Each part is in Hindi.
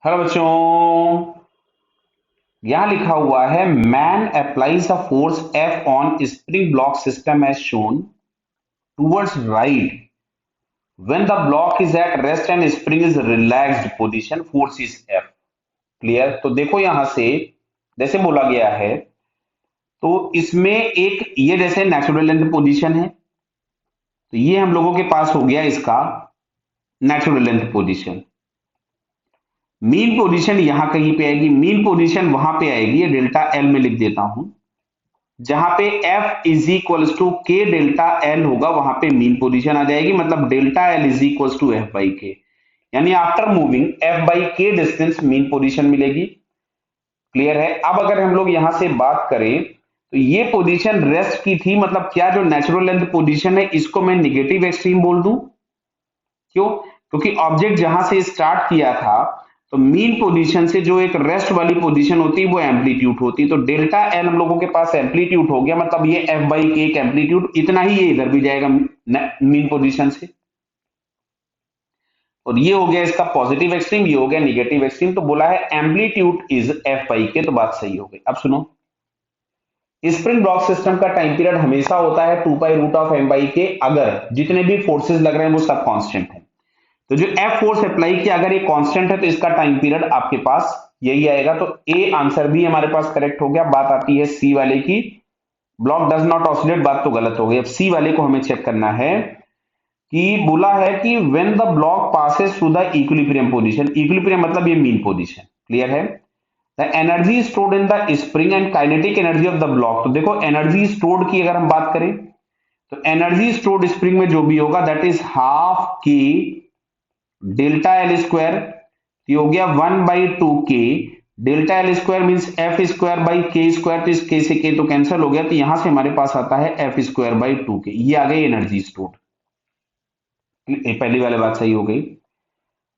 हेलो बच्चों, यहां लिखा हुआ है man applies the force F on spring block system as shown towards right when the block is at rest and spring is relaxed position force is F. Clear? तो देखो यहां से जैसे बोला गया है, तो इसमें एक ये जैसे नेचुरल लेंथ पोजीशन है, तो ये हम लोगों के पास हो गया इसका natural length position. Mean position यहां कहीं पे आएगी, मीन पोजीशन वहां पे आएगी, ये डेल्टा एल में लिख देता हूं। जहां पे F is equal to K delta L होगा वहां पे मीन पोजीशन आ जाएगी, मतलब delta L is equal to F by K, यानी after moving F by K distance mean position मिलेगी। क्लियर है? अब अगर हम लोग यहां से बात करें तो ये पोजीशन रेस्ट की थी, मतलब क्या जो नेचुरल लेंथ पोजीशन है इसको मैं निगेटिव एक्सट्रीम बोल दूं। क्यों? क्योंकि ऑब्जेक्ट जहां से स्टार्ट किया था, तो मीन पोजीशन से जो एक रेस्ट वाली पोजीशन होती है वो एम्पलीट्यूड होती है, तो डेल्टा एल हम लोगों के पास एम्पलीट्यूड हो गया, मतलब ये एफ बाई के एक एम्पलीट्यूड, इतना ही ये इधर भी जाएगा मीन पोजीशन से। और ये हो गया इसका पॉजिटिव एक्सट्रीम, ये हो गया निगेटिव एक्सट्रीम, तो बोला है एम्पलीट्यूड इज एफ बाई के, तो बात सही हो गई। अब सुनो, स्प्रिंग ब्लॉक सिस्टम का टाइम पीरियड हमेशा होता है 2 pi root of M by K, अगर जितने भी फोर्सेज लग रहे हैं वो सब कांस्टेंट है। तो जो एफ फोर्स अप्लाई किया अगर ये कांस्टेंट है तो इसका टाइम पीरियड आपके पास यही आएगा। तो ए आंसर भी हमारे पास करेक्ट हो गया। बात आती है सी वाले की, ब्लॉक डज नॉट ऑसिलेट, बात तो गलत हो गई। अब सी वाले को हमें चेक करना है कि बोला है कि when the block passes through the equilibrium position, equilibrium मतलब ये मीन पोजीशन। क्लियर है? The energy stored in the spring and kinetic energy of the block, तो देखो एनर्जी स्टोर्ड की अगर हम बात करें तो एनर्जी स्टोर्ड स्प्रिंग में जो भी होगा दैट इज हाफ की डेल्टा एल स्क्वायर, ये हो गया 1/2 के delta L square mean F square by के स्क्वायर, तो इस के से के तो कैंसिल हो गया, तो यहां से हमारे पास आता है एफ स्क्वायर बाई 2 के, ये आ गई एनर्जी स्टोर्ड। पहली वाली बात सही हो गई।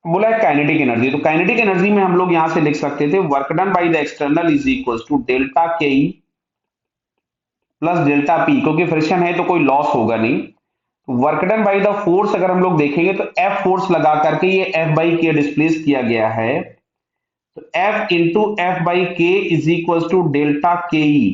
बोला है काइनेटिक एनर्जी, तो काइनेटिक एनर्जी में हम लोग यहां से लिख सकते थे work done by the external is equal to delta K E plus delta P, क्योंकि फ्रिक्शन है तो कोई लॉस होगा नहीं। Work done by the force अगर हम लोग देखेंगे तो एफ फोर्स लगा करके ये एफ बाई के डिस्प्लेस किया गया है, तो एफ इंटू एफ बाई के is equal to delta K E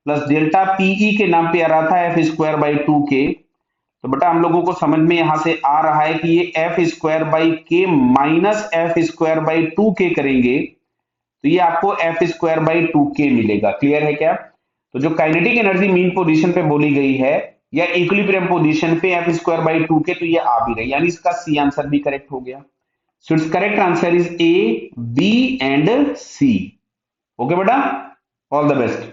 plus delta PE के नाम पे आ रहा था एफ स्क्वायर बाई 2 के। तो बेटा हम लोगों को समझ में यहां से आ रहा है कि ये एफ स्क्वायर बाई के माइनस एफ स्क्वायर बाई 2 के करेंगे तो ये आपको एफ स्क्वायर बाई 2 के मिलेगा। क्लियर है क्या? तो जो काइनेटिक एनर्जी मीन पोजीशन पे बोली गई है या इक्विलिब्रियम पोजीशन पे एफ स्क्वायर बाई 2 के, तो ये आ भी रही, यानी इसका सी आंसर भी करेक्ट हो गया। So it's correct answer is A, B and C. Okay बेटा, ऑल द बेस्ट।